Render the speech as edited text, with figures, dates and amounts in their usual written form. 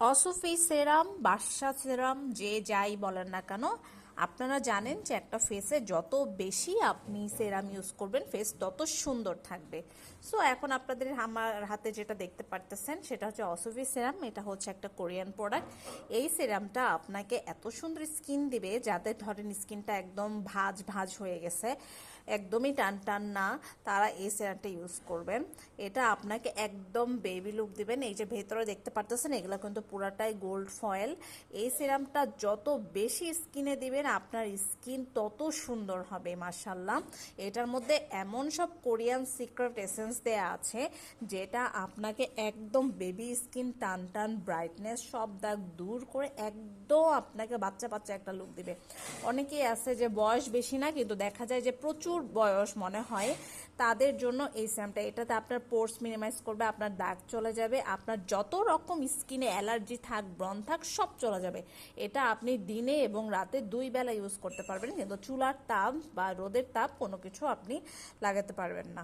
অসুফি সেরাম, বাদশা সেরাম, যে যাই বলেন না কেন, আপনারা জানেন যে একটা ফেসে যত বেশি আপনি সেরাম ইউজ করবেন ফেস তত সুন্দর থাকবে। সো এখন আপনাদের আমার হাতে যেটা দেখতে পারতেছেন সেটা হচ্ছে অসুফি সেরাম। এটা হচ্ছে একটা কোরিয়ান প্রোডাক্ট। এই সেরামটা আপনাকে এত সুন্দর স্কিন দিবে, যাদের ধরেন স্কিনটা একদম ভাঁজ ভাঁজ হয়ে গেছে, একদমই টান টান না, তারা এই সেরামটা ইউজ করবেন। এটা আপনাকে একদম বেবি লুক দিবেন। এই যে ভেতরে দেখতে পারতেছেন এগুলো কিন্তু পুরাটাই গোল্ড ফয়েল। এই সিরামটা যত বেশি স্কিনে দিবেন আপনার স্কিন তত সুন্দর হবে মাশাল্লাহ। এটার মধ্যে এমন সব কোরিয়ান সিক্রেট এসেন্স দেয়া আছে যেটা আপনাকে একদম বেবি স্কিন, টান টান, ব্রাইটনেস সব দাগ দূর করে একদম আপনাকে বাচ্চা বাচ্চা একটা লুক দিবে। অনেকেই আছে যে বয়স বেশি না কিন্তু দেখা যায় যে প্রচুর বয়স মনে হয়, তাদের জন্য এই সিরামটা, এটাতে আপনার পোর্স মিনিমাইজ করবে, আপনার দাগ চলে যাবে, আপনার যত রকম স্কিনে অ্যালার্জি থাক, ব্রণ থাক, সব চলে যাবে। এটা আপনি দিনে এবং রাতে দুই বেলা ইউজ করতে পারবেন, কিন্তু চুলার তাপ বা রোদের তাপ কোনো কিছু আপনি লাগাতে পারবেন না।